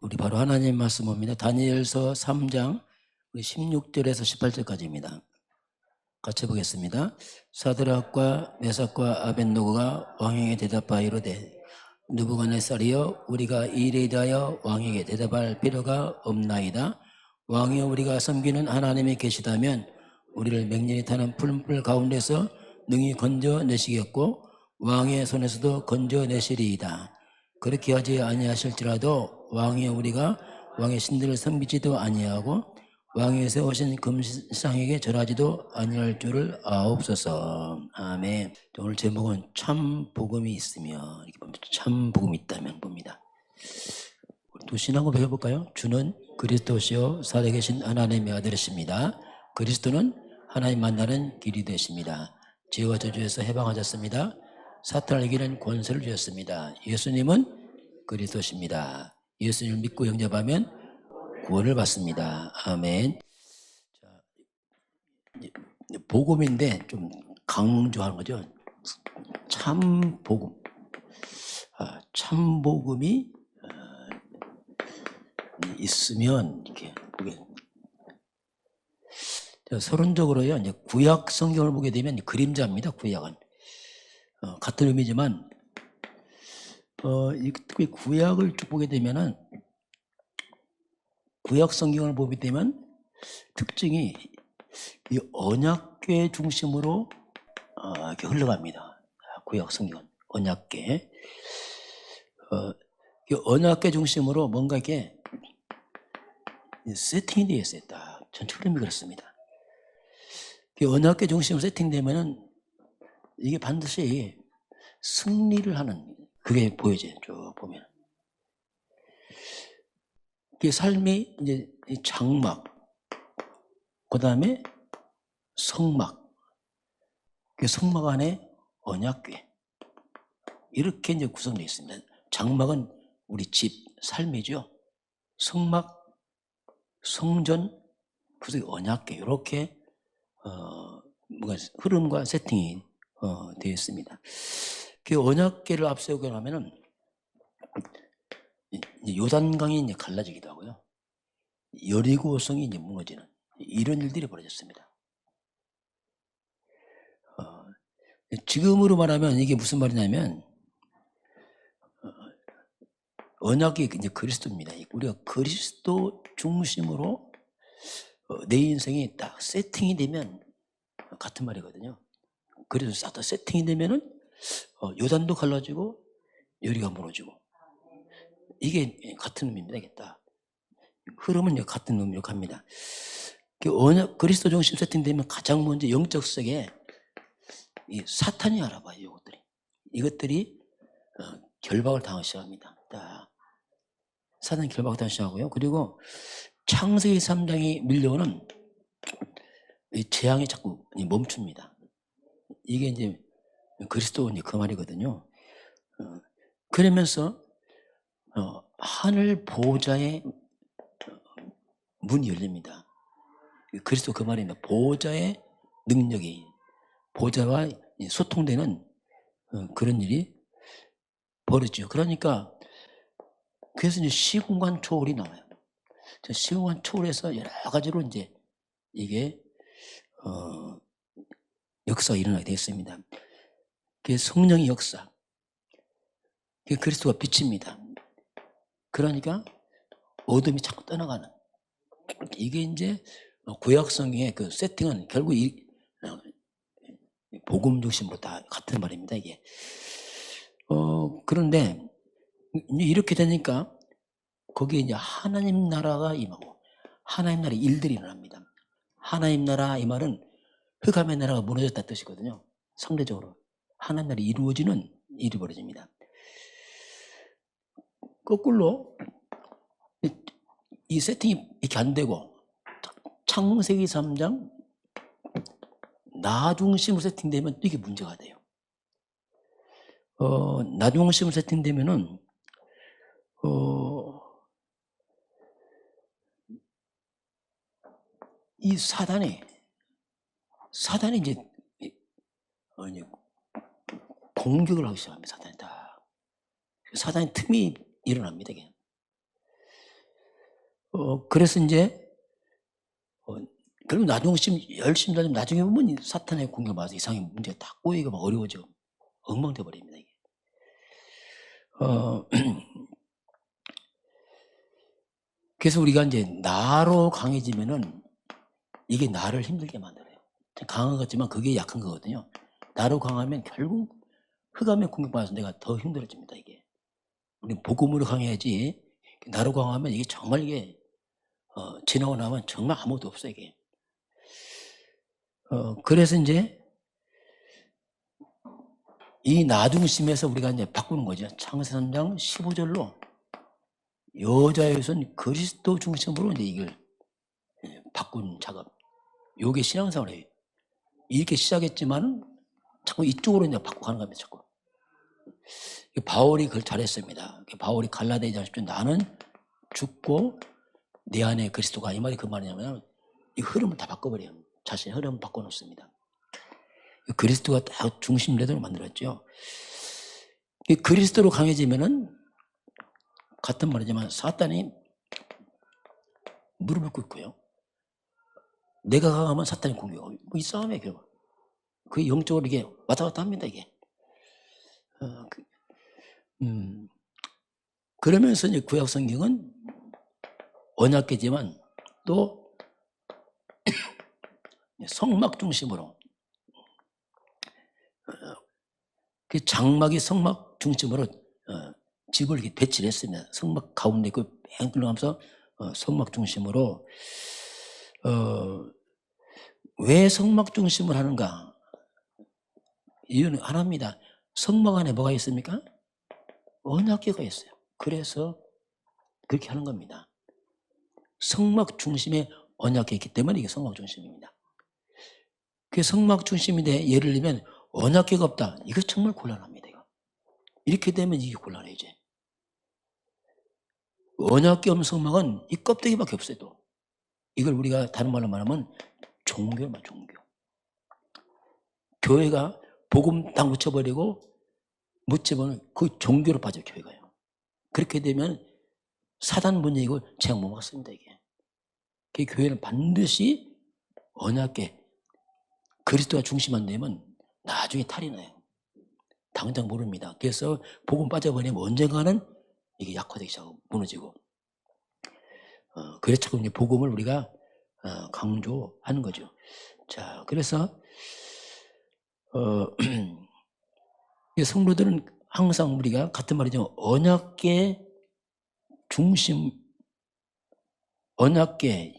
우리 바로 하나님 말씀 봅니다. 다니엘서 3장 16절에서 18절까지입니다. 같이 보겠습니다. 사드락과 메삭과 아벳노고가 왕에게 대답하여 이르되 느부갓네살이여 우리가 이 일에 대하여 왕에게 대답할 필요가 없나이다. 왕이여 우리가 섬기는 하나님이 계시다면 우리를 맹렬히 타는 풀물 가운데서 능히 건져내시겠고 왕의 손에서도 건져내시리이다. 그렇게 하지 아니하실지라도 왕이여 우리가 왕의 신들을 섬기지도 아니하고 왕이 세우신 금상에게 절하지도 아니할 줄을 아옵소서. 아멘. 오늘 제목은 참 복음이 있으며 이렇게 봅니다. 참 복음이 있다면 봅니다. 또 신앙을 배워볼까요? 주는 그리스도시요 살아계신 하나님의 아들이십니다. 그리스도는 하나님 만나는 길이 되십니다. 죄와 저주에서 해방하셨습니다. 사탄을 이기는 권세를 주셨습니다. 예수님은 그리스도십니다. 예수님을 믿고 영접하면 구원을 받습니다. 아멘. 자, 복음인데 좀 강조하는 거죠. 참 복음. 참 복음이 있으면 이렇게 보게. 서론적으로요. 이제 구약 성경을 보게 되면 그림자입니다. 구약은 같은 의미지만 특히 구약을 쭉 보게 되면은 구약 성경을 보게 되면 특징이 이 언약궤 중심으로 이렇게 흘러갑니다. 구약 성경은 언약궤. 이 언약궤 중심으로 뭔가 이렇게 세팅이 되어 있어요. 딱 전체 흐름이 그렇습니다. 이 언약궤 중심으로 세팅되면은 이게 반드시 승리를 하는 그게 보여져요. 쭉 보면. 이 삶이 이제 장막, 그 다음에 성막, 그 성막 안에 언약궤 이렇게 이제 구성되어 있습니다. 장막은 우리 집, 삶이죠. 성막, 성전, 그래서 언약궤 이렇게 뭔가 흐름과 세팅이 되어 있습니다. 그 언약궤를 앞세우게 하면은 요단강이 이제 갈라지기도 하고요. 여리고성이 이제 무너지는 이런 일들이 벌어졌습니다. 지금으로 말하면 이게 무슨 말이냐면 언약이 이제 그리스도입니다. 우리가 그리스도 중심으로 내 인생이 딱 세팅이 되면 같은 말이거든요. 그래서 싹 다 세팅이 되면은 요단도 갈라지고 여리가 무너지고 이게 같은 의미입니다. 이게 딱 흐름은 같은 의미로 갑니다. 언약 그리스도 중심 세팅되면 가장 먼저 영적 세계에 이 사탄이 알아봐요. 이것들이 결박을 당하기 시작합니다. 사탄이 결박을 당하기 시작하고요. 그리고 창세기 3장이 밀려오는 이 재앙이 자꾸 멈춥니다. 이게 이제 그리스도 그 말이거든요. 그러면서 하늘 보호자의 문이 열립니다. 그리스도 그 말입니다. 보호자의 능력이 보호자와 소통되는 그런 일이 벌어지죠. 그러니까 그래서 이제 시공간 초월이 나와요. 시공간 초월에서 여러 가지로 이제 이게 역사가 일어나게 되었습니다. 그게 성령의 역사, 그게 그리스도가 빛입니다. 그러니까 어둠이 자꾸 떠나가는 이게 이제 구약성의 그 세팅은 결국 이 복음 중심으로 다 같은 말입니다. 이게 그런데 이렇게 되니까 거기에 이제 하나님 나라가 임하고 하나님 나라의 일들이 일어납니다. 하나님 나라 이 말은 흑암의 나라가 무너졌다 뜻이거든요. 상대적으로 하나님 나라가 이루어지는 일이 벌어집니다. 거꾸로 이 세팅이 이렇게 안 되고 창세기 3장 나 중심으로 세팅되면 이게 문제가 돼요. 나 중심으로 세팅되면은 이 사단이 이제 공격을 하기 시작합니다. 사단이 틈이 일어납니다. 그래서 이제 그럼 나중에 열심히 다니면 나중에 보면 이 사탄의 공격을 받아서 이상의 문제가 다 꼬이고 막 어려워져. 엉망돼 버립니다, 이게. 그래서 우리가 이제 나로 강해지면은 이게 나를 힘들게 만들어요. 강한 것 같지만 그게 약한 거거든요. 나로 강하면 결국 흑암의 공격받아서 내가 더 힘들어집니다, 이게. 우리 복음으로 강해야지. 나로 강하면 이게 정말 이게 지나고 나면 정말 아무것도 없어, 이게. 그래서 이제 이 나중심에서 우리가 이제 바꾸는 거죠. 창세기 3장 15절로 여자의 손 그리스도 중심으로 이제 이걸 바꾸는 작업. 요게 신앙생활이에요. 이렇게 시작했지만 자꾸 이쪽으로 이제 바꾸고 가는 겁니다, 자꾸. 바울이 그걸 잘했습니다. 바울이 갈라디아서 10절 나는 죽고 내 안에 그리스도가 이 말이 그 말이냐면 이 흐름을 다 바꿔버려요. 자신의 흐름을 바꿔놓습니다. 그리스도가 딱 중심되도록 만들었죠. 그리스도로 강해지면은 같은 말이지만 사탄이 무릎을 꿇고요. 내가 강하면 사탄이 공격하고 이 싸움이에요, 결국. 그 영적으로 이게 왔다 갔다 합니다, 이게. 그러면서 이제 구약 성경은 언약계지만 또 성막 중심으로 그 장막이 성막 중심으로 집을 이렇게 배치를 했습니다. 성막 가운데 그 뺑 둘러가면서 성막 중심으로 왜 성막 중심을 하는가? 이유는 하나입니다. 성막 안에 뭐가 있습니까? 언약궤가 있어요. 그래서 그렇게 하는 겁니다. 성막 중심에 언약궤 있기 때문에 이게 성막 중심입니다. 그 성막 중심인데 예를 들면 언약궤가 없다. 이거 정말 곤란합니다. 이거. 이렇게 되면 이게 곤란해 이제. 언약궤 없는 성막은 이 껍데기밖에 없어요. 또. 이걸 우리가 다른 말로 말하면 종교만 종교. 교회가 복음 딱 묻혀버리고 묻혀버리면 그 종교로 빠져 교회가요. 그렇게 되면 사단 문제이고 제가 못 먹습니다 이게. 그 교회는 반드시 언약궤 그리스도가 중심 안 되면 나중에 탈이 나요. 당장 모릅니다. 그래서 복음 빠져버리면 언젠가는 이게 약화되기 시작하고 무너지고. 그래서 자꾸 이제 복음을 우리가 강조하는 거죠. 자, 그래서 성도들은 항상 우리가 같은 말이죠. 언약궤 중심, 언약을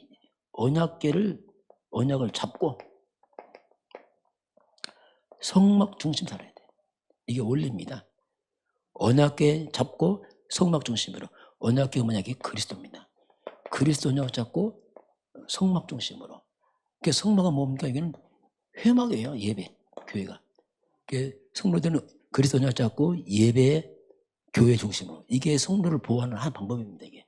잡고 성막 중심 살아야 돼. 이게 원리입니다. 언약궤 잡고 성막 중심으로. 언약궤가 뭐냐? 이게 그리스도입니다. 그리스도 언약 잡고 성막 중심으로. 그 성막은 뭡니까? 이게는 회막이에요. 예배, 교회가. 성도들은 그리스도 언약 잡고 예배, 교회 중심으로. 이게 성도를 보호하는 한 방법입니다. 이게.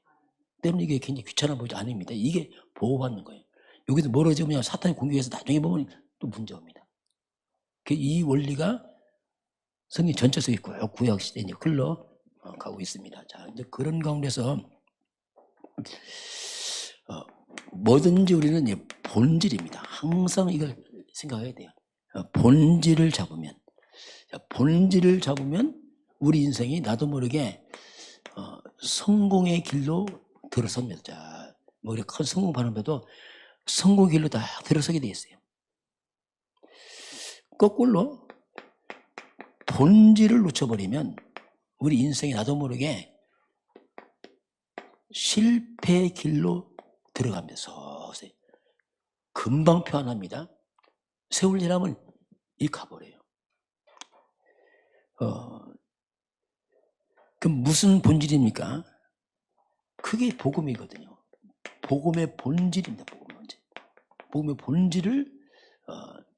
때문에 이게 굉장히 귀찮아 보이지 않습니다. 이게 보호받는 거예요. 여기서 멀어지면 사탄이 공격해서 나중에 보면 또 문제입니다. 이 원리가 성경 전체 속에 있고요. 구약 시대에 이제 흘러가고 있습니다. 자, 이제 그런 가운데서 뭐든지 우리는 이제 본질입니다. 항상 이걸 생각해야 돼요. 본질을 잡으면 우리 인생이 나도 모르게 성공의 길로 들어섭니다. 자, 뭐 이렇게 큰 성공 바람에도 성공의 길로 다 들어서게 돼 있어요. 거꾸로 본질을 놓쳐버리면 우리 인생이 나도 모르게 실패의 길로 들어가면서 금방 표현합니다. 세울 일 하면 이 가버려요. 그럼 무슨 본질입니까? 그게 복음이거든요. 복음의 본질입니다. 복음의 본질을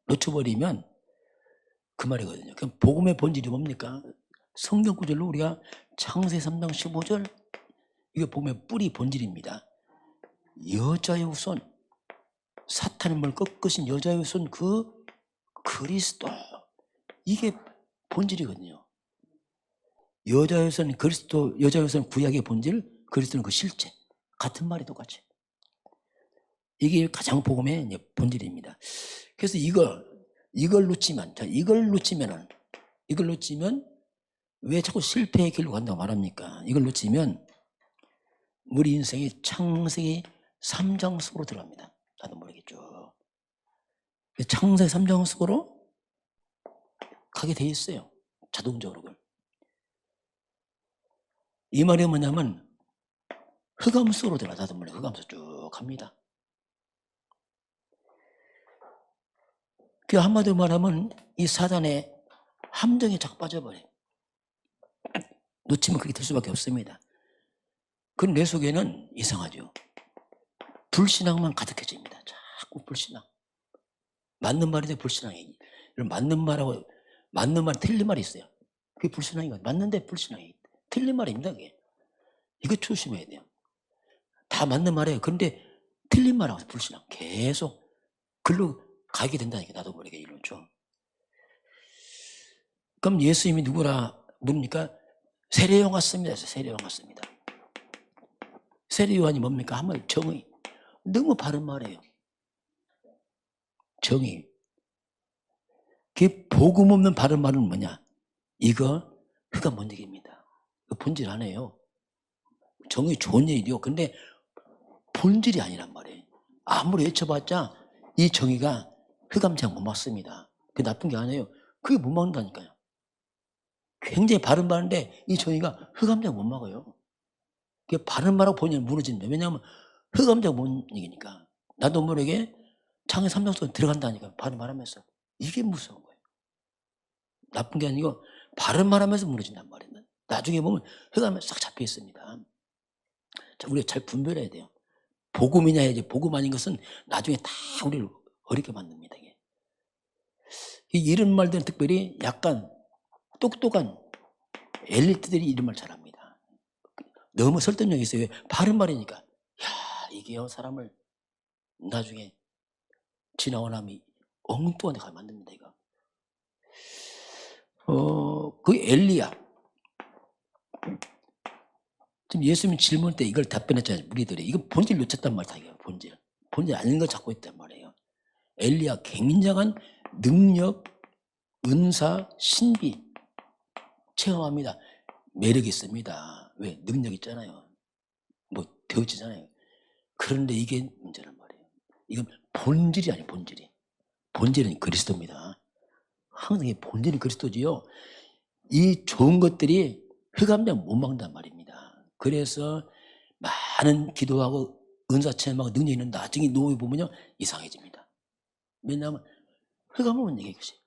놓쳐버리면 그 말이거든요. 그럼 복음의 본질이 뭡니까? 성경 구절로 우리가 창세기 3장 15절 이거 보면 뿌리 본질입니다. 여자의 후손 사탄의 몸을 꺾으신 여자의 후손 그 그리스도 이게 본질이거든요. 여자의 후손 그리스도 여자의 후손 구약의 본질 그리스도는 그 실체 같은 말이 똑같이. 이게 가장 복음의 이제 본질입니다. 그래서 이걸 놓치면 왜 자꾸 실패의 길로 간다고 말합니까? 이걸 놓치면 우리 인생이 창세기 3장 속으로 들어갑니다. 나도 모르겠죠. 창세기 3장 속으로 가게 돼 있어요. 자동적으로. 이 말이 뭐냐면 흑암 속으로 들어가. 나도 모르게 흑암 속으로 쭉 갑니다. 그 한마디로 말하면 이 사단의 함정에 자꾸 빠져버려요. 놓치면 그렇게 될 수밖에 없습니다. 그럼 내 속에는 이상하죠. 불신앙만 가득해집니다. 자꾸 불신앙. 맞는 말인데 불신앙이. 맞는 말하고 맞는 말 틀린 말이 있어요. 그게 불신앙이거든요. 맞는데 불신앙이. 틀린 말입니다. 그게. 이거 조심해야 돼요. 다 맞는 말이에요. 그런데 틀린 말하고 불신앙. 계속 글로 가게 된다니까. 나도 모르게 이러죠. 그럼 예수님이 누구라 뭡니까? 세례요한 같습니다. 세례요한 같습니다. 세례요한이 뭡니까? 한마디 정의. 너무 바른 말이에요. 정의. 그 복음 없는 바른 말은 뭐냐? 이거 흑암 본질입니다. 본질 아니에요. 정의 좋은 얘기요. 근데 본질이 아니란 말이에요. 아무리 외쳐봤자 이 정의가 흑암장 못 막습니다. 그게 나쁜 게 아니에요. 그게 못 막는다니까요. 굉장히 바른 말인데 이 정의가 흑암장 못 막아요. 그게 바른 말하고 본인은 무너진다. 왜냐하면 흑암장 못 이기니까. 나도 모르게 창의 3장 속에 들어간다니까. 바른 말하면서. 이게 무서운 거예요. 나쁜 게 아니고 바른 말하면서 무너진단 말이에요. 나중에 보면 흑암에 싹 잡혀 있습니다. 자, 우리가 잘 분별해야 돼요. 복음이냐 이제 복음 아닌 것은 나중에 다 우리를 어렵게 만듭니다. 이게. 이런 말들은 특별히 약간 똑똑한 엘리트들이 이런 말 잘합니다. 너무 설득력이 있어요. 바른 말이니까. 야, 이게 사람을 나중에 지나고 나면 엉뚱한 데 가게 만듭니다. 이거. 그 엘리야. 지금 예수님 질문 때 이걸 답변했잖아요. 우리들이. 이거 본질 놓쳤단 말이다. 이거 본질. 본질 아닌 걸 잡고 있단 말이에요. 엘리야 굉장한 능력, 은사, 신비 체험합니다. 매력이 있습니다. 왜? 능력 있잖아요. 뭐 되어지잖아요. 그런데 이게 문제란 말이에요. 이건 본질이 아니에요. 본질이. 본질은 그리스도입니다. 항상 이 본질이 그리스도지요. 이 좋은 것들이 흑암장 못 막는단 말입니다. 그래서 많은 기도하고 은사 체험하고 능력이 있는 나중에 노후에 보면요 이상해집니다. 왜냐하면 흑암을 못 얘기해 것이.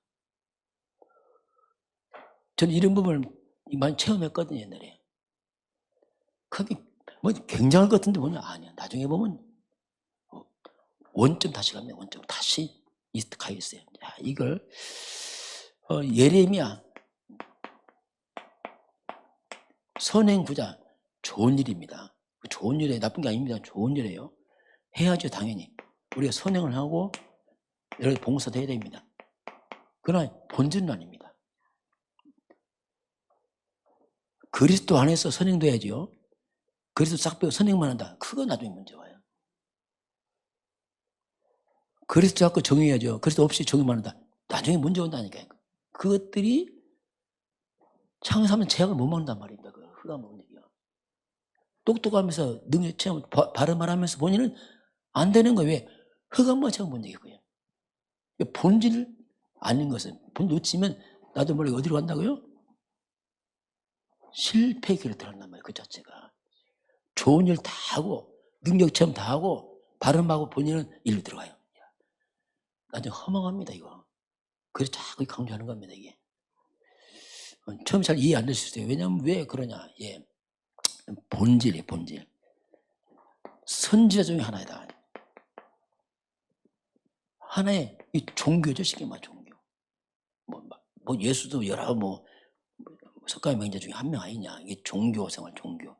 저는 이런 부분을 많이 체험했거든요 옛날에. 그게 뭐 굉장할 것 같은데 뭐냐 아니야. 나중에 보면 원점 다시 가면 원점 다시 가 있어요. 자, 이걸 예레미야 선행구자 좋은 일입니다. 좋은 일에 나쁜 게 아닙니다. 좋은 일이에요. 해야죠 당연히. 우리가 선행을 하고 여러 봉사도 해야 됩니다. 그러나 본질은 아닙니다. 그리스도 안에서 선행도 해야죠. 그리스도 싹 빼고 선행만 한다. 그거 나중에 문제 와요. 그리스도 자꾸 정의해야죠. 그리스도 없이 정의만 한다. 나중에 문제 온다니까요. 그것들이 창의하면 제약을 못 막는단 말입니다. 그 흑암 문제요. 똑똑하면서 능력 체험 바른 말하면서 본인은 안 되는 거예요. 왜? 흑암만 제가 못 얘기고요. 본질 아닌 것은 본질 놓치면 나도 모르게 어디로 간다고요? 실패의 길을 들어간단 말이에요. 그 자체가. 좋은 일 다 하고 능력 체험 다 하고 바른 말하고 본인은 일로 들어가요. 나중에 허망합니다. 이거. 그래서 자꾸 강조하는 겁니다. 이게. 처음에 잘 이해 안 될 수 있어요. 왜냐하면 왜 그러냐. 예. 본질이에요. 본질. 선지자 중에 하나이다. 하나의 이 종교죠. 쉽게 말해 종교. 뭐 예수도 여러 석가의 명자 중에 한 명 아니냐. 이게 종교 생활 종교.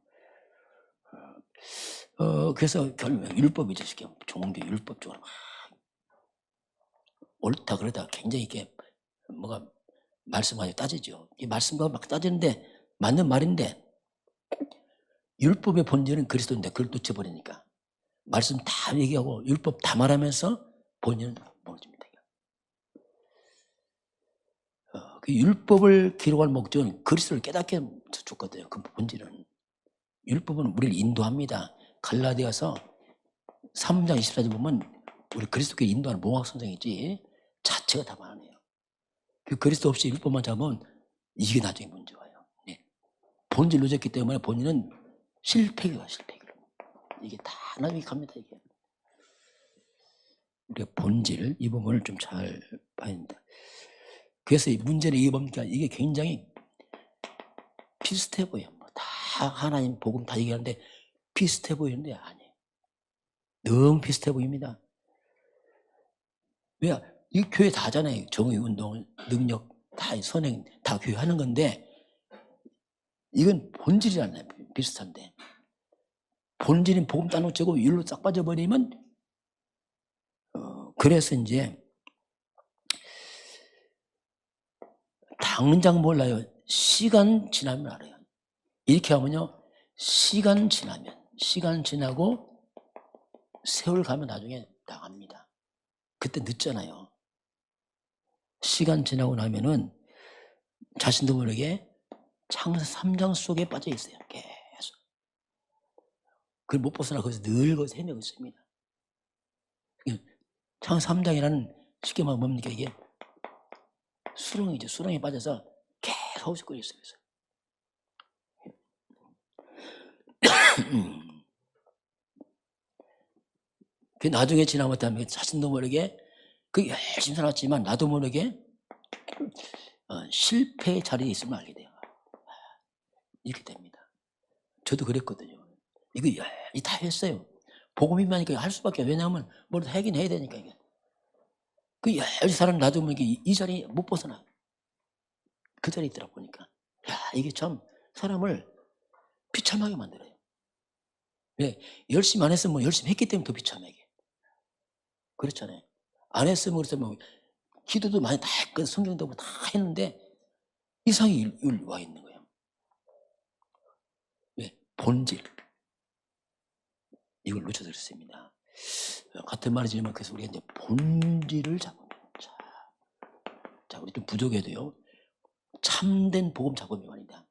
그래서 결국 율법이죠. 쉽게 종교 율법적으로 막 옳다 그러다 굉장히 이게 뭐가 말씀하고 따지죠. 이 말씀과 막 따지는데 맞는 말인데 율법의 본질은 그리스도인데 그걸 놓쳐버리니까 말씀 다 얘기하고 율법 다 말하면서 본질은 모르집니다. 그 율법을 기록할 목적은 그리스도를 깨닫게 줬거든요. 그 본질은. 율법은 우리를 인도합니다. 갈라디아서 3장 24절 보면 우리 그리스도께 인도하는 몽학 선생이지 자체가 다 많아요. 그 그리스도 없이 율법만 잡으면 이게 나중에 문제 와요. 네. 본질 놓쳤기 때문에 본인은 실패가 실패기로. 이게 다 나중에 갑니다. 이게. 우리가 본질 이 부분을 좀 잘 봐야 됩니다. 그래서 이 문제는 이게 뭡니까? 이게 굉장히 비슷해 보여요. 다 하나님 복음 다 얘기하는데 비슷해 보이는데 아니에요. 너무 비슷해 보입니다. 왜? 이 교회 다 하잖아요. 정의운동, 능력, 다 선행 다 교회 하는 건데 이건 본질이 않아요. 비슷한데 본질인 복음 다 놓치고 일로 싹 빠져버리면 그래서 이제 당장 몰라요. 시간 지나면 알아요. 이렇게 하면요. 시간 지나고 세월 가면 나중에 나갑니다. 그때 늦잖아요. 시간 지나고 나면은 자신도 모르게 창세 3장 속에 빠져 있어요. 계속. 그걸 못 벗어나 거기서 늘 거기서 헤매고 있습니다. 창세 3장이라는 쉽게 말하면 뭡니까 이게? 수렁이죠. 수렁에 빠져서 계속 헛웃거리고 있어요. 그 나중에 지나면 자신도 모르게 그 열심히 살았지만 나도 모르게 실패의 자리에 있으면 알게 돼요. 이렇게 됩니다. 저도 그랬거든요. 이거 다 했어요. 복음이면 하니까 할 수밖에. 왜냐하면 뭘 하긴 해야 되니까 이게. 그 열심히 사람 나도 모르게 이 자리에 못 벗어나. 그 자리에 있더라 보니까. 야, 이게 참 사람을 비참하게 만들어요. 왜? 열심히 안 했으면 뭐 열심히 했기 때문에 더 비참하게. 그렇잖아요. 안 했으면 그래서 뭐 기도도 많이 다 했고 성경도 다 했는데 이상이 와 있는 거예요. 왜? 본질. 이걸 놓쳐들었습니다. 같은 말이지만 그래서 우리가 이제 본질을 잡으면 자 우리 좀 부족해도요. 참된 복음 잡으면 말입니다.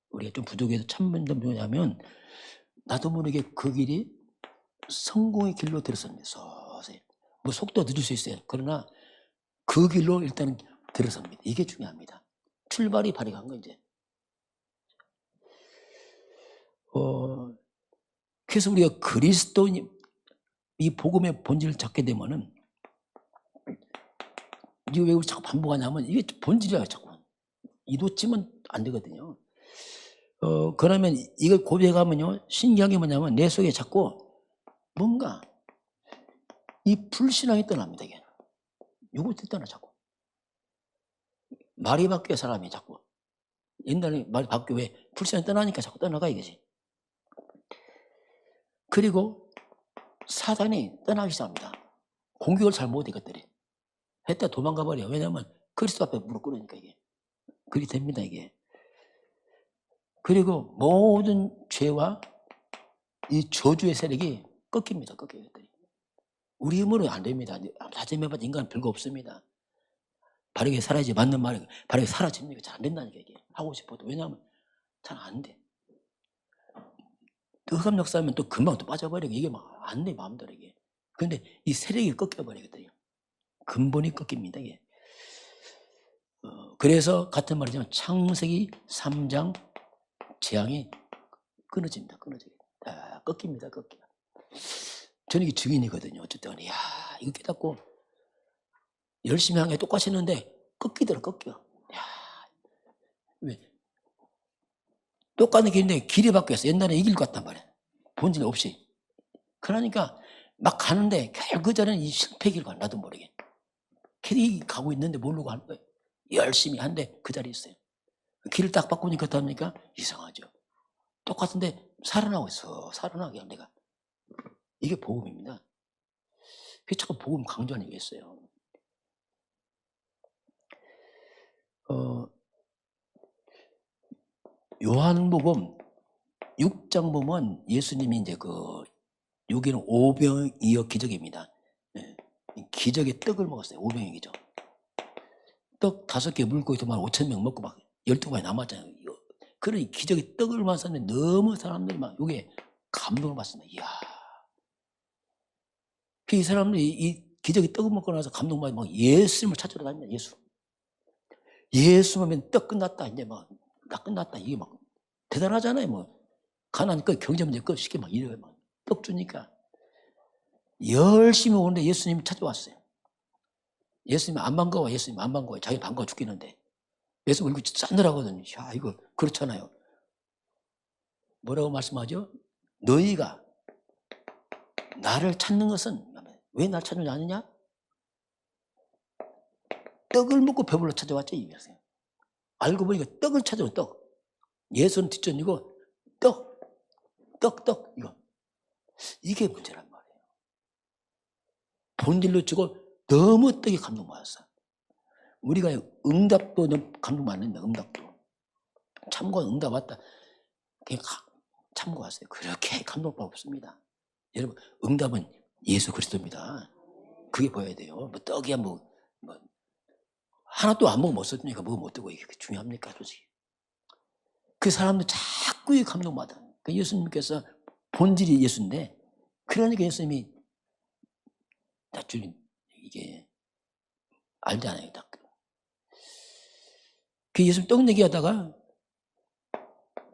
우리가 좀 부족해도 참된 복음이냐면 나도 모르게 그 길이 성공의 길로 들어섭니다. 서서히. 뭐 속도 늦을 수 있어요. 그러나 그 길로 일단 들어섭니다. 이게 중요합니다. 출발이 발휘한 거 이제. 그래서 우리가 그리스도인 이 복음의 본질을 찾게 되면은 이게 왜 우리 자꾸 반복하냐면 이게 본질이야 자꾸. 이도쯤은 안 되거든요. 그러면 이걸 고백하면요 신기한 게 뭐냐면 내 속에 자꾸 뭔가 이 불신앙이 떠납니다. 이게 이것도 떠나 자꾸. 말이 바뀌어 사람이 자꾸. 옛날에 말이 바뀌어 왜 불신앙이 떠나니까 자꾸 떠나가 이거지. 그리고 사단이 떠나기 시작합니다. 공격을 잘 못해 이것들이. 했다 도망가 버려. 왜냐하면 그리스도 앞에 무릎 꿇으니까 이게. 그렇게 됩니다 이게. 그리고 모든 죄와 이 저주의 세력이 꺾입니다. 꺾여요. 우리 힘으로 안 됩니다. 다짐해봐도 인간은 별거 없습니다. 바르게 살아야지 맞는 말이 바르게 살아집니까? 잘 안 된다니까 이게. 하고 싶어도. 왜냐하면 잘 안 돼. 또 흑암 역사하면 또 금방 또 빠져버리고 이게 막 안 돼 마음대로 이게. 그런데 이 세력이 꺾여버리거든요. 근본이 꺾입니다 이게. 그래서 같은 말이지만 창세기 3장 재앙이 끊어집니다. 끊어져요. 꺾입니다. 꺾여. 저는 이게 증인이거든요. 어쨌든 이야 이거 깨닫고 열심히 한 게 똑같이 했는데 꺾이더라 꺾여. 야, 왜? 똑같은 길인데 길이 바뀌었어. 옛날에 이 길 같단 말이야. 본질 없이. 그러니까 막 가는데 결국 그 전에는 이 실패 길 가. 나도 모르게. 길이 가고 있는데 모르고 하는 거예요. 열심히 한데 그 자리에 있어요. 길을 딱 바꾸니까 어떡합니까? 이상하죠. 똑같은데 살아나고 있어. 살아나게 내가. 이게 복음입니다. 그게 자꾸 복음 강조하는 게 있어요. 요한복음 6장 보면 예수님이 이제 여기는 오병이어 기적입니다. 예. 기적의 떡을 먹었어요. 오병이어 기적. 떡 5개 물고기 5,000명 먹고 막 12마리 남았잖아요. 그런 기적의 떡을 마셨는데 너무 사람들이 막 요게 감동을 받습니다. 이야. 이 사람들이 이 기적의 떡을 먹고 나서 감동받아 막 예수님을 찾으러 다닙니다. 예수 하면 떡 끝났다. 이제 막 나 끝났다. 이게 막 대단하잖아요. 뭐 가난 끝, 경제 문제 끝 쉽게 막 이래요. 막 떡 주니까 열심히 오는데 예수님이 찾아왔어요. 예수님이 안 반가워. 예수님 안 반가워. 자기 반가워 죽겠는데 예수 얼굴이 싸늘하거든요. 야, 이거 그렇잖아요. 뭐라고 말씀하죠? 너희가 나를 찾는 것은 왜 날 찾는 줄 아느냐? 떡을 먹고 배불러 찾아왔죠. 이 녀석. 알고 보니까 떡을 찾아온 떡. 예수는 뒷전이고 떡 이거. 이게 문제란 말이에요. 본질로 치고 너무 떡에 감동받았어. 우리가 응답도 너무 감동받는다. 응답도. 참고 응답 왔다. 그냥 참고하세요. 그렇게 감동받 없습니다. 여러분 응답은 예수 그리스도입니다. 그게 보여야 돼요. 뭐 떡이야 뭐 하나도 안 먹으면 못 썼으니까 먹으면 못 되고 이게 중요합니까? 솔직히. 그 사람도 자꾸 이 감동받아. 그러니까 예수님께서 본질이 예수인데 그러니까 예수님이 주님 이게 알잖아요. 그 예수님 떡 얘기하다가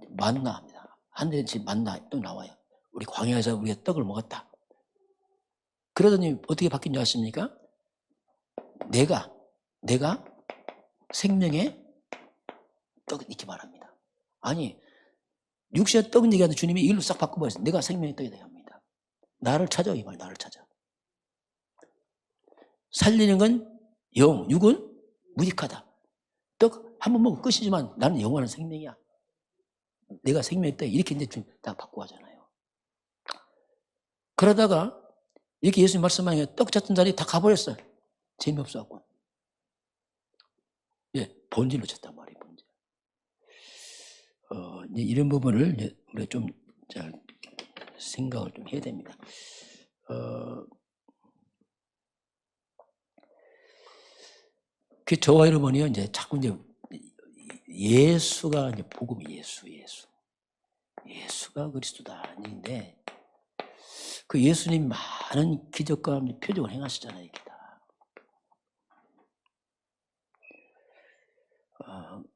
만나 합니다. 하늘에서 만나 또 나와요. 우리 광야에서 우리가 떡을 먹었다. 그러더니 어떻게 바뀐 줄 아십니까? 내가 생명의 떡 이렇게 말합니다. 아니 육신의 떡 얘기하는데 주님이 일로 싹 바꿔버렸어요. 내가 생명의 떡이다 합니다. 나를 찾아 이 말 나를 찾아. 살리는 건 영, 육은 무익하다. 떡 한 번 먹으면 끝이지만 나는 영원한 생명이야. 내가 생명의 떡 이렇게 이제 다 바꾸고 하잖아요. 그러다가 이렇게 예수님 말씀하니까 떡 찾던 자리 다 가버렸어요. 재미없어갖고. 예, 본질로 쳤단 말이에요. 본질. 이제 이런 부분을 이제 우리가 좀 잘 생각을 좀 해야 됩니다. 그 저와 여러분이요 이제 자꾸 이제 예수가 이제 복음이 예수가 그리스도다 아닌데 그 예수님 많은 기적과 표적을 행하시잖아요. 이게 다.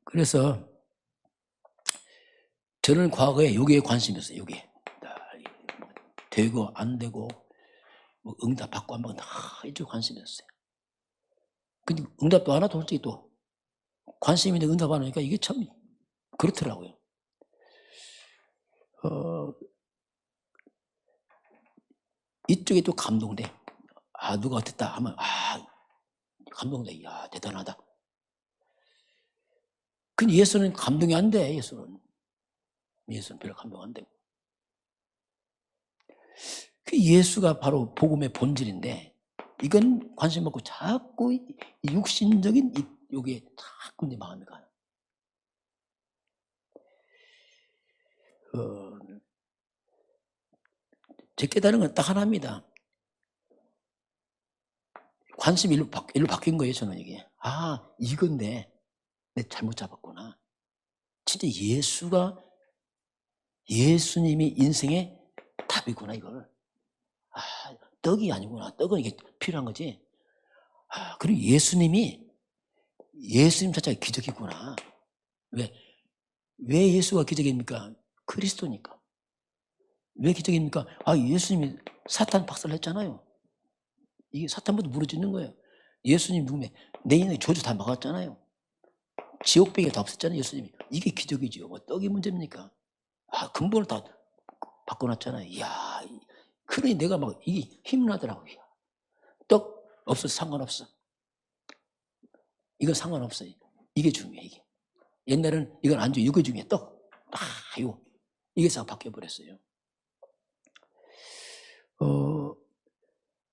그래서 저는 과거에 여기에 관심이었어요. 여기에 되고 안 되고 뭐 응답 받고 안 받고 다 이쪽 관심이었어요. 근데 응답도 안 하도 솔직히 또 관심 있는데 응답 안 하니까 이게 참 그렇더라고요. 이쪽에 또 감동돼. 누가 어땠다 하면 감동돼. 야 대단하다. 근데 예수는 감동이 안 돼. 예수는 별로 감동 안 되고. 그 예수가 바로 복음의 본질인데 이건 관심 먹고 자꾸 육신적인 여기에 자꾸 내 마음이 가요. 제 깨달은 건 딱 하나입니다. 관심이 일로 바뀐 거예요. 저는 이게 이건데 내 잘못 잡았구나. 진짜 예수님이 인생의 답이구나 이걸. 떡이 아니구나. 떡은 이게 필요한 거지. 그리고 예수님 자체가 기적이구나. 왜 예수가 기적입니까? 그리스도니까. 왜 기적입니까? 예수님이 사탄 박살을 했잖아요. 이게 사탄부터 무너지는 거예요. 예수님 누구면 내 인생 저주 다 막았잖아요. 지옥배기 다 없었잖아요. 예수님이. 이게 기적이죠. 뭐 떡이 문제입니까? 근본을 다 바꿔놨잖아요. 이야, 그러니 내가 막 이게 힘나더라고요. 떡 없어도 상관없어. 이건 상관없어요. 이게 중요해. 이게. 옛날에는 이건 안 중요해. 이게 중요해. 떡. 이게 싹 바뀌어버렸어요.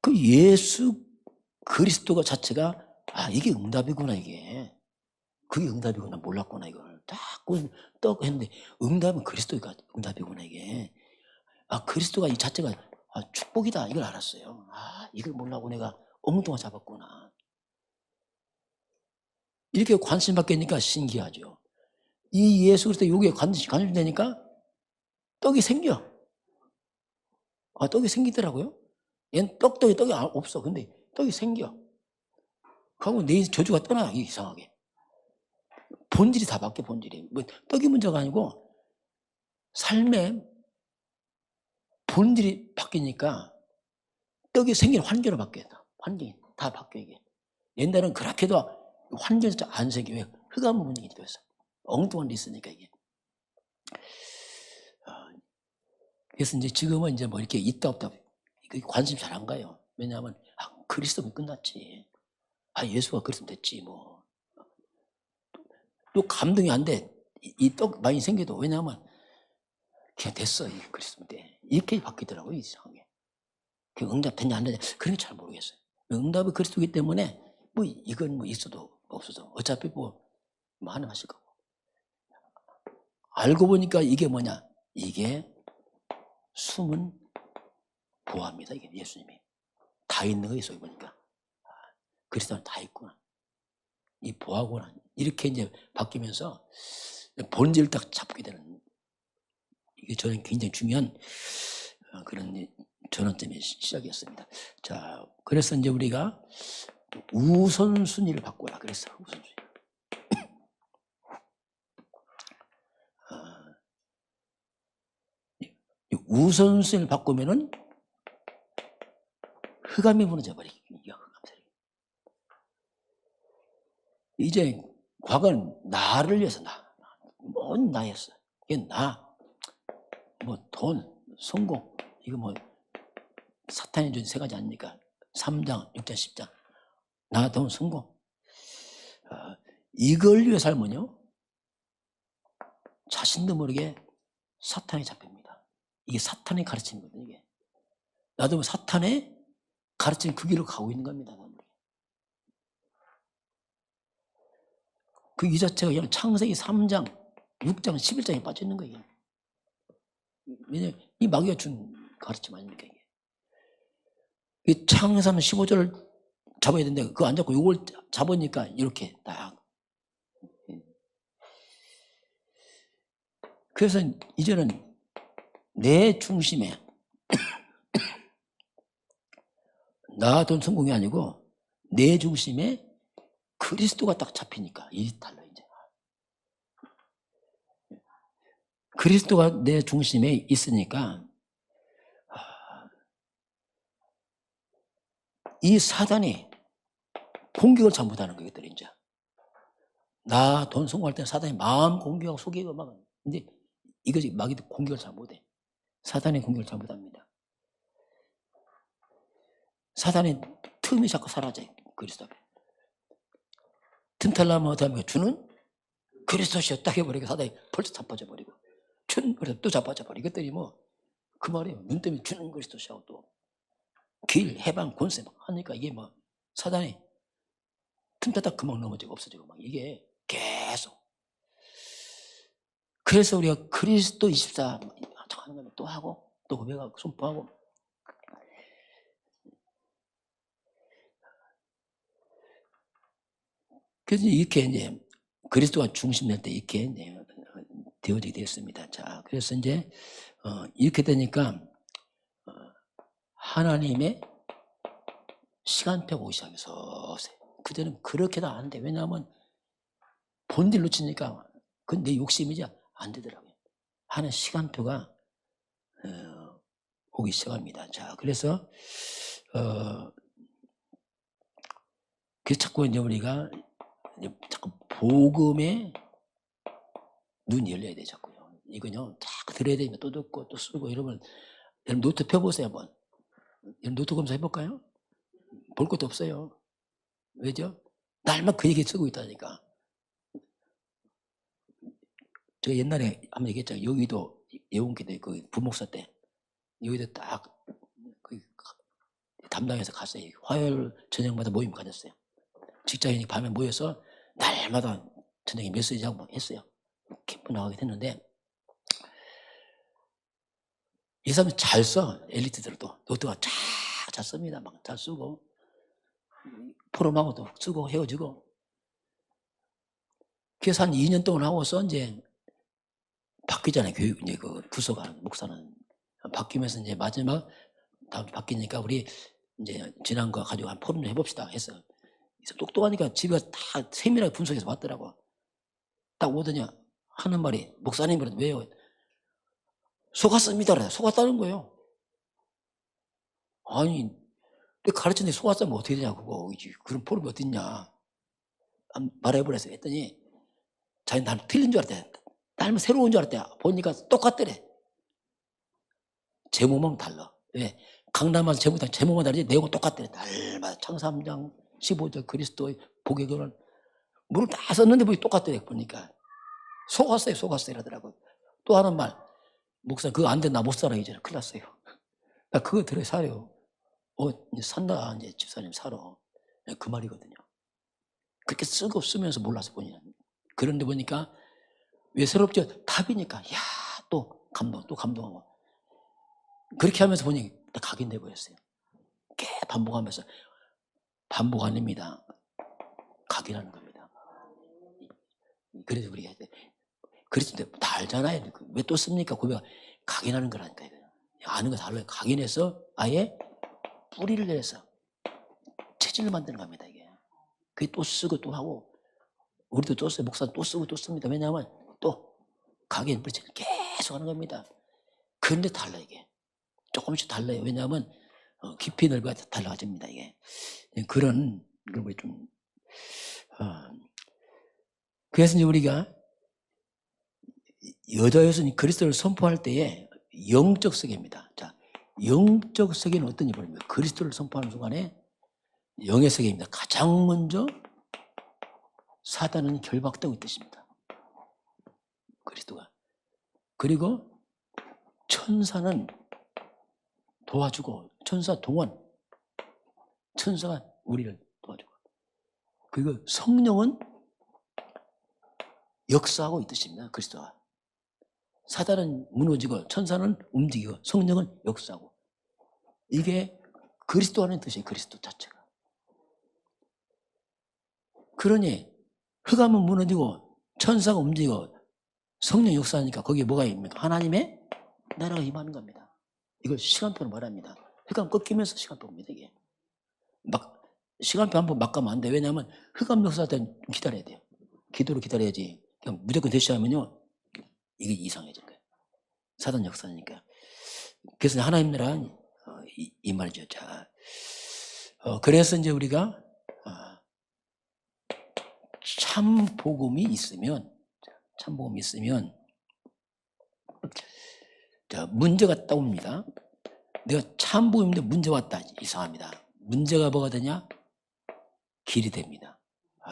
그 예수 그리스도가 자체가 이게 응답이구나 이게. 그게 응답이구나 몰랐구나 이걸. 자꾸 떡 했는데 응답은 그리스도가 응답이구나 이게. 그리스도가 이 자체가 축복이다 이걸 알았어요. 이걸 몰라고 내가 엉뚱한 잡았구나. 이렇게 관심 받게니까 신기하죠. 이 예수 그리스도 여기에 관심 되니까 떡이 생겨. 떡이 생기더라고요. 얘는 떡이 없어. 근데 떡이 생겨. 그리고 내 저주가 떠나, 이상하게. 본질이 다 바뀌어, 본질이. 뭐 떡이 문제가 아니고 삶의 본질이 바뀌니까 떡이 생기는 환경으로 바뀌어요. 환경이 다 바뀌어, 이게. 옛날에는 그렇게도 환경이 안 생겨. 왜? 흑암 부분이 있어서. 엉뚱한 데 있으니까, 이게. 그래서 이제 지금은 이제 뭐 이렇게 있다 없다 관심 잘 안 가요. 왜냐하면 그리스도면 끝났지. 예수가 그리스도면 됐지 뭐. 또 감동이 안 돼. 이 떡 많이 생겨도. 왜냐하면 그냥 됐어. 이 그리스도면 돼. 이렇게 바뀌더라고요. 이상하게. 그 응답 됐냐 안 됐냐 그런 게 잘 모르겠어요. 응답이 그리스도이기 때문에 뭐 이건 뭐 있어도 없어도 어차피 뭐 하나 하실 거고. 알고 보니까 이게 뭐냐. 이게 숨은 보화입니다. 이게 예수님이. 다 있는 거 있어요. 보니까. 그리스도는 다 있구나. 이 보화구나. 이렇게 이제 바뀌면서 본질을 딱 잡게 되는, 이게 저는 굉장히 중요한 그런 전환점의 시작이었습니다. 자, 그래서 이제 우리가 우선순위를 바꾸라 그랬어. 우선순위. 우선순위를 바꾸면은 흑암이 무너져 버리기. 이제 과거는 나를 위해서 뭔 나였어. 이게 뭐 돈, 성공, 이거 뭐 사탄이 준 세 가지 아닙니까? 3장, 6장, 10장. 나, 돈, 성공. 이걸 위해 살면요, 자신도 모르게 사탄에 잡힙니다. 이게 사탄의 가르침이거든요, 이게. 나도 사탄의 가르침 그 길로 가고 있는 겁니다. 이 자체가 그냥 창세기 3장, 6장, 11장에 빠져 있는 거예요. 왜냐면 이 마귀가 준 가르침 아닙니까, 이게. 이 창세기 15절을 잡아야 되는데 그거 안 잡고 이걸 잡으니까 이렇게 딱. 그래서 이제는 내 중심에 나, 돈, 성공이 아니고 내 중심에 그리스도가 딱 잡히니까 일이 달라. 이제 그리스도가 내 중심에 있으니까 이 사단이 공격을 잘못하는 거거든. 이제 나, 돈, 성공할 때 사단이 마음 공격하고 속이고 막. 근데 이것이 마귀도 공격을 잘못해. 사단이 공격을 잘못합니다. 사단의 틈이 자꾸 사라져요. 그리스도 앞에. 틈탈라면 어떡하면 주는 그리스도시여 딱 해버리고 사단이 벌써 자빠져 버리고 주는 그래서 또 자빠져 버리고 이것들이 뭐 그 말이에요. 눈 때문에 주는 그리스도시하고 또 길, 해방, 권세 막 하니까 이게 뭐 사단이 틈타다 금방 넘어지고 없어지고 막 이게 계속. 그래서 우리가 그리스도 24 하는 거면 또 하고 또 고백하고 선포하고. 그래서 이렇게 이제 그리스도가 중심될 때 이렇게 이제 되어지게 되었습니다. 자, 그래서 이제 이렇게 되니까 하나님의 시간표가 오기 시작해서 그때는 그렇게도 안 돼. 왜냐하면 본질 놓치니까 그건 내 욕심이지 안 되더라고요. 하는 시간표가 오기 시작합니다. 자, 그래서 자꾸 이제 우리가 자꾸 복음에 눈이 열려야 돼. 자꾸요. 이건요 딱 들어야 되면 또 듣고 또 쓰고 이러면 여러분 노트 펴보세요 한번. 여러분 노트 검사 해볼까요? 볼 것도 없어요. 왜죠? 날만 그 얘기 쓰고 있다니까. 제가 옛날에 한번 얘기했잖아요. 여기도 예원기도 그 부목사 때 여기도 딱 그 담당해서 갔어요. 화요일 저녁마다 모임 가졌어요. 직장인이 밤에 모여서 날마다 저녁에 메시지하고 막 했어요. 캠프 나가게 됐는데 이 사람이 잘 써. 엘리트들도 노트가 잘 씁니다. 막 잘 쓰고 포럼하고도 쓰고 헤어지고. 그래서 한 2년 동안 하고서 이제 바뀌잖아요. 교육 이제 그 부서가 목사는 바뀌면서 이제 마지막 다음 바뀌니까 우리 이제 지난 거 가지고 한 포럼 좀 해봅시다 해서 똑똑하니까 집에 다 세밀하게 분석해서 왔더라고. 딱 오더니 하는 말이 목사님 그래도 왜요? 속았습니다. 그래. 속았다는 거예요. 아니 가르치는데 속았으면 어떻게 되냐고. 그런 포럼이 어딨냐. 말해버려서 했더니 자기 나는 틀린 줄 알았대. 나는 새로운 줄 알았대. 보니까 똑같더래. 제목만 달라. 왜? 강남마다 제목만 다르지 내용은 똑같더래. 날마다 창사 3장 15절 그리스도의 복의 결혼 물을 다 썼는데 뭐 똑같더래. 보니까 속았어요 이러더라고요. 또 하는 말 목사 그거 안 돼 나 못 살아 이제 큰일 났어요. 나 그거 들어 사요. 이제 산다 이제 집사님 살아. 그 말이거든요. 그렇게 쓰고 쓰면서 몰라서 본인은. 그런데 보니까 외스럽죠. 답이니까 또 감동하고 그렇게 하면서 보니 각인돼 버렸어요. 꽤 반복하면서 반복 아닙니다. 각인하는 겁니다. 그래서 우리가 그랬을 때 다 알잖아요. 왜 또 씁니까? 고백 각인하는 거라니까요. 아는 거 달라요. 각인해서 아예 뿌리를 내서 체질을 만드는 겁니다. 이게. 그게 또 쓰고 또 하고 우리도 또 써요. 목사 또 쓰고 또 씁니다. 왜냐하면 또 각인 뿌리체를 계속 하는 겁니다. 그런데 달라 이게. 조금씩 달라요. 왜냐하면 깊이 넓이가 달라집니다. 이게. 그런 걸 좀 그래서 이제 우리가 여자 여성이 그리스도를 선포할 때에 영적 세계입니다. 자, 영적 세계는 어떤지 모릅니다. 그리스도를 선포하는 순간에 영의 세계입니다. 가장 먼저 사단은 결박되고 있듯입니다. 그리스도가. 그리고 천사는 도와주고 천사 동원 천사가 우리를 도와주고 그리고 성령은 역사하고 있듯입니다. 그리스도가. 사단은 무너지고 천사는 움직이고 성령은 역사하고 이게 그리스도 하는 뜻이에요. 그리스도 자체가. 그러니 흑암은 무너지고 천사가 움직이고 성령 역사하니까 거기에 뭐가 있습니까? 하나님의 나라가 임하는 겁니다. 이걸 시간표로 말합니다. 흑암 꺾이면서 시간표입니다. 이게 막 시간표 한 번 막 가면 안 돼. 왜냐하면 흑암 역사할 때는 기다려야 돼요. 기도로 기다려야지. 그냥 무조건 대시하면요 이게 이상해질 거예요. 사단 역사니까. 그래서 하나님 나라 이 말이죠. 자, 그래서 이제 우리가 참 복음이 있으면 자, 문제가 떠옵니다. 내가 참 복음인데 문제가 왔다. 이상합니다. 문제가 뭐가 되냐? 길이 됩니다.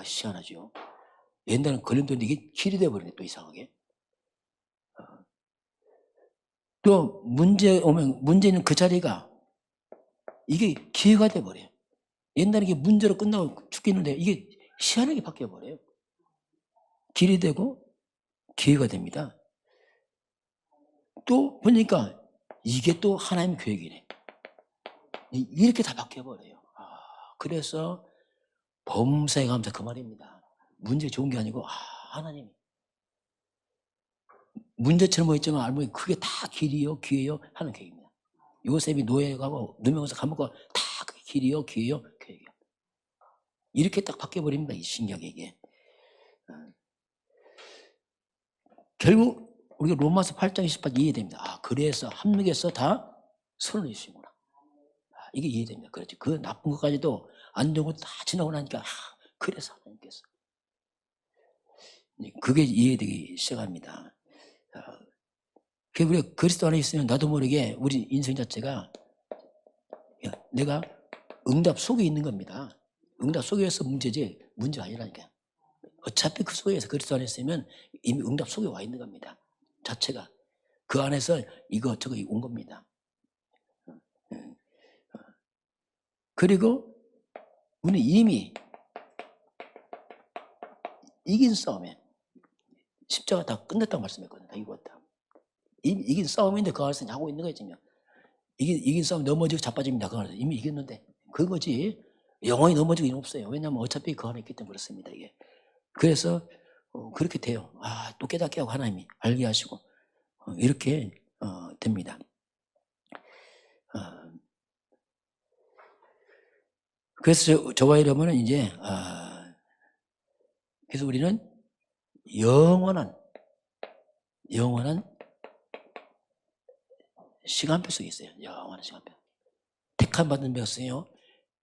희한하죠. 옛날에는 걸림돌인데 이게 길이 돼버리네. 또 이상하게. 또 문제 오면 문제는 그 자리가 이게 기회가 돼버려요. 옛날에 이게 문제로 끝나고 죽겠는데 이게 희한하게 바뀌어버려요. 길이 되고 기회가 됩니다. 또 보니까 이게 또 하나님의 계획이네. 이렇게 다 바뀌어버려요. 그래서 범사에 감사 그 말입니다. 문제 좋은 게 아니고 하나님이 문제처럼 보였지만 알고 보니 그게 다 길이요 기회요 하는 계획입니다. 요셉이 노예 가고 누명에서 감옥 가고 다 그게 길이요 기회요 계획이요. 이렇게 딱 바뀌어버립니다. 이 신기하게 이게. 결국 우리가 로마서 8장 28 이해됩니다. 그래서 합력해서 다 선을 이루시구나. 이게 이해됩니다. 그렇지. 그 나쁜 것까지도 안 좋은 거 다 지나고 나니까 그래서 하나님께서 그게 이해되기 시작합니다. 우리가 그리스도 안에 있으면 나도 모르게 우리 인생 자체가 내가 응답 속에 있는 겁니다. 응답 속에서 문제지 문제가 아니라니까. 어차피 그 속에서 그리스도 안에 있으면 이미 응답 속에 와 있는 겁니다. 자체가. 그 안에서 이거 저거 온 겁니다. 그리고 우리는 이미 이긴 싸움에 십자가 다 끝냈다고 말씀했거든요. 다 이겼다. 이긴 싸움인데 그 안에서 하고 있는 거예요, 지금. 이긴 싸움 넘어지고 자빠집니다. 그 안에서 이미 이겼는데. 그거지. 영원히 넘어지고 일 없어요. 왜냐하면 어차피 그 안에 있기 때문에 그렇습니다, 이게. 그래서 그렇게 돼요. 또 깨닫게 하고 하나님이 알게 하시고 이렇게 됩니다. 그래서 저와 여러분은 이제 그래서 우리는 영원한 시간표 속에 있어요. 영원한 시간표. 택함 받은 백성이요.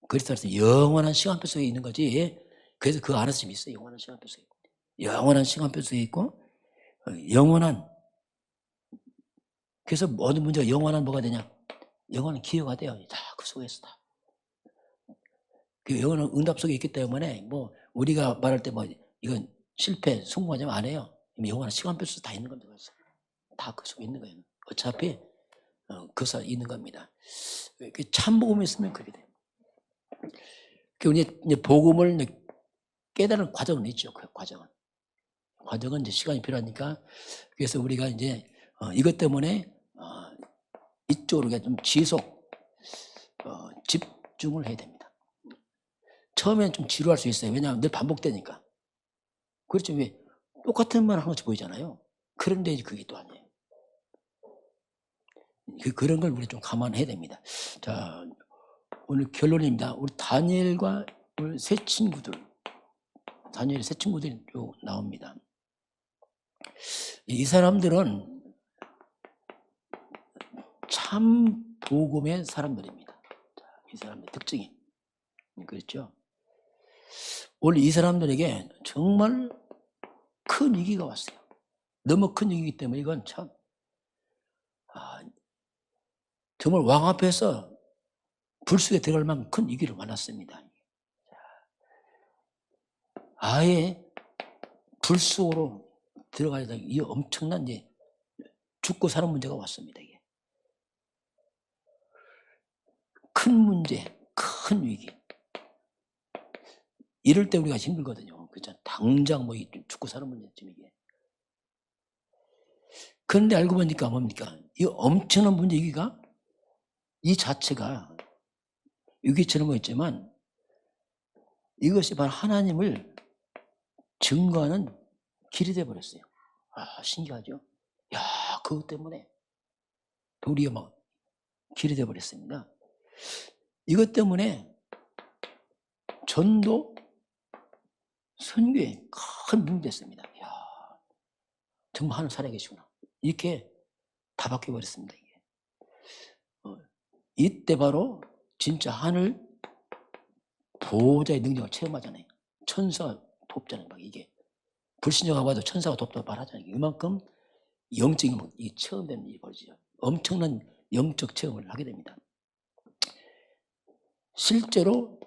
그리스도에서 영원한 시간표 속에 있는 거지. 그래서 그 안에서 지금 있어요. 영원한 시간표 속에. 영원한 시간표 속에 있고 영원한. 그래서 모든 문제가 영원한 뭐가 되냐? 영원한 기회가 돼요. 다 그 속에서 다. 그 영원한 응답 속에 있기 때문에 뭐 우리가 말할 때 뭐 이건 실패, 성공하자면 안 해요. 영원한 시간표 속에 다 있는 겁니다. 다 그 속에 있는 거예요. 어차피 그 속에 있는 겁니다. 참복음이 있으면 그렇게 돼요. 우리 이제 복음을 깨달은 과정은 있죠. 그 과정은 이제 시간이 필요하니까. 그래서 우리가 이제 이것 때문에 이쪽으로 좀 지속 집중을 해야 됩니다. 처음에는 좀 지루할 수 있어요. 왜냐하면 늘 반복되니까. 그렇죠. 왜 똑같은 말 하는 것이 보이잖아요. 그런데 그게 또 아니에요. 그런 걸 우리 좀 감안해야 됩니다. 자, 오늘 결론입니다. 우리 다니엘과 우리 세 친구들, 다니엘의 세 친구들이 나옵니다. 이 사람들은 참 복음의 사람들입니다. 이 사람의 특징이 그렇죠. 원래 이 사람들에게 정말 큰 위기가 왔어요. 너무 큰 위기이기 때문에 이건 참 정말 왕 앞에서 불속에 들어갈 만큼 큰 위기를 만났습니다. 아예 불속으로 들어가야 될 이 엄청난 이제 죽고 사는 문제가 왔습니다. 이게 큰 문제, 큰 위기. 이럴 때 우리가 힘들거든요. 그렇죠? 당장 뭐 죽고 사는 문제쯤 이게. 그런데 알고 보니까 뭡니까? 이 엄청난 문제 위기가 이 자체가 위기처럼 보였지만 이것이 바로 하나님을 증거하는 길이 되어버렸어요. 신기하죠? 그것 때문에 우리가 막 길이 되어버렸습니다. 이것 때문에 전도, 선교에 큰 문제가 됐습니다. 정말 하나님 살아계시구나. 이렇게 다 바뀌어버렸습니다. 이게. 이때 바로 진짜 하늘 보호자의 능력을 체험하잖아요. 천사가 돕잖아요. 막 이게 불신자가 봐도 천사가 돕다고 말하잖아요. 이만큼 영적인 이 체험되는 일이 벌어지죠. 엄청난 영적 체험을 하게 됩니다. 실제로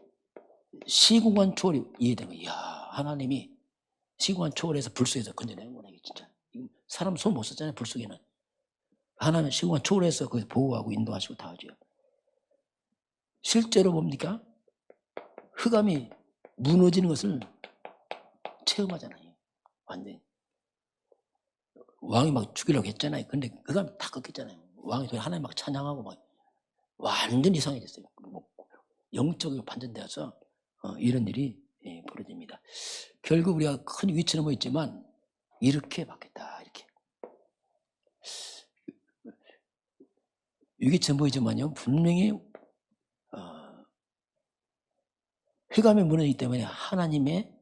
시공간 초월이 이해되는 거예요. 하나님이 시공간 초월해서 불속에서 건져내는구나. 이게 진짜 사람 손 못 썼잖아요. 불속에는 하나님 시공간 초월해서 거기서 보호하고 인도하시고 다 하죠. 실제로 뭡니까? 흑암이 무너지는 것을 체험하잖아요. 완전히. 왕이 막 죽이려고 했잖아요. 근데 흑암이 다 꺾였잖아요. 왕이 하나님 막 찬양하고 막 완전 이상해졌어요. 뭐 영적으로 반전되어서 이런 일이 벌어집니다. 결국 우리가 큰 위치는 있지만 이렇게 바뀌었다. 이렇게. 위기처럼 보이지만요. 분명히 흑암이 무너지기 때문에 하나님의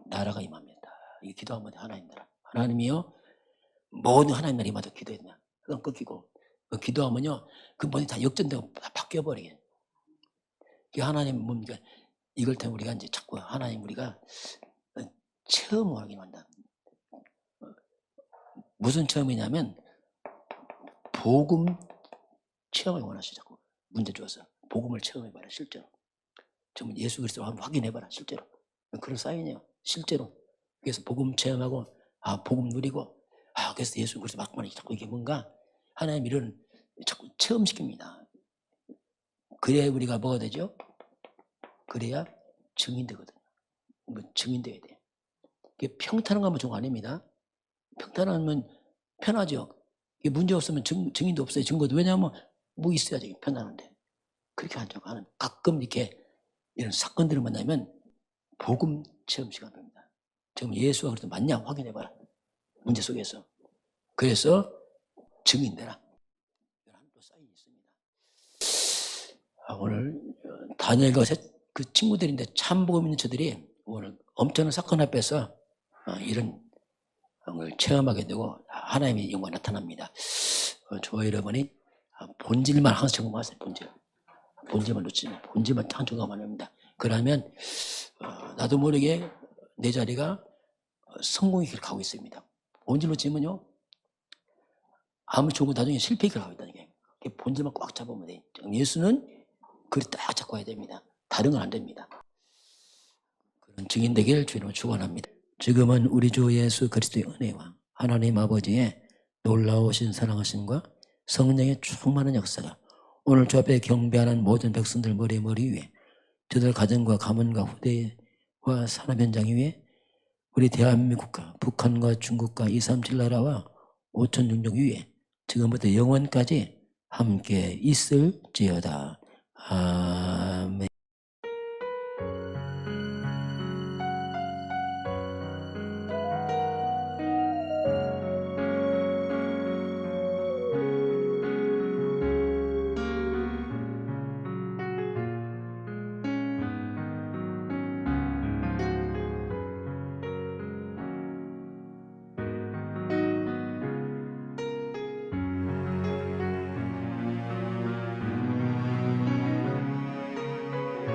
나라가 임합니다. 이게 기도하면 하나님 나라. 하나님이요. 모든 하나님 나라 임하다 기도했나. 흑암 꺾이고 기도하면요. 그 모든 다 역전되고 다 바뀌어버리게. 하나님 뭡니까? 이걸 통해 우리가 이제 자꾸 하나님 우리가 체험을 하게 만다. 무슨 체험이냐면 복음 체험을 원하시죠. 자꾸 문제 줘서 복음을 체험해봐라. 실제로 정말 예수 그리스도를 한번 확인해봐라. 실제로 그런 사인이에요. 실제로. 그래서 복음 체험하고 복음 누리고 그래서 예수 그리스도 막만 자꾸 이게 뭔가 하나님 이런 자꾸 체험시킵니다. 그래야 우리가 뭐가 되죠? 그래야 증인되거든요. 증인되어야 돼요. 이게 평탄한 것만 좋은 거 아닙니다. 평탄하면 편하죠. 이게 문제 없으면 증인도 없어요. 증거도. 왜냐하면 뭐 있어야지 편안한데. 그렇게 하는 가끔 이렇게 이런 사건들을 만나면 복음 체험 시간입니다. 지금 예수가 그래도 맞냐 확인해봐라. 문제 속에서. 그래서 증인되라. 이런 또 사인이 있습니다. 오늘 다니엘과 그 친구들인데 참 복음 있는 저들이 오늘 엄청난 사건 앞에서 이런 걸 체험하게 되고 하나님의 영광이 나타납니다. 저와 여러분이 본질만 항상 점검하세요. 본질만 놓치지 마. 본질만 항상 점검하면 합니다. 그러면 나도 모르게 내 자리가 성공의 길을 가고 있습니다. 본질 놓치면요 아무리 좋은 거 나중에 실패의 길을 가고 있다는 게 본질만 꽉 잡으면 돼. 예수는 그걸 딱 잡고 해야 됩니다. 다른 건 안 됩니다. 그런 증인 되기를 주님으로 축원합니다. 지금은 우리 주 예수 그리스도의 은혜와 하나님 아버지의 놀라우신 사랑하심과 성령의 충만한 역사가 오늘 주 앞에 경배하는 모든 백성들 머리 위에 저들 가정과 가문과 후대와 산업 현장 위에 우리 대한민국과 북한과 중국과 237 나라와 5천 종족 위에 지금부터 영원까지 함께 있을지어다.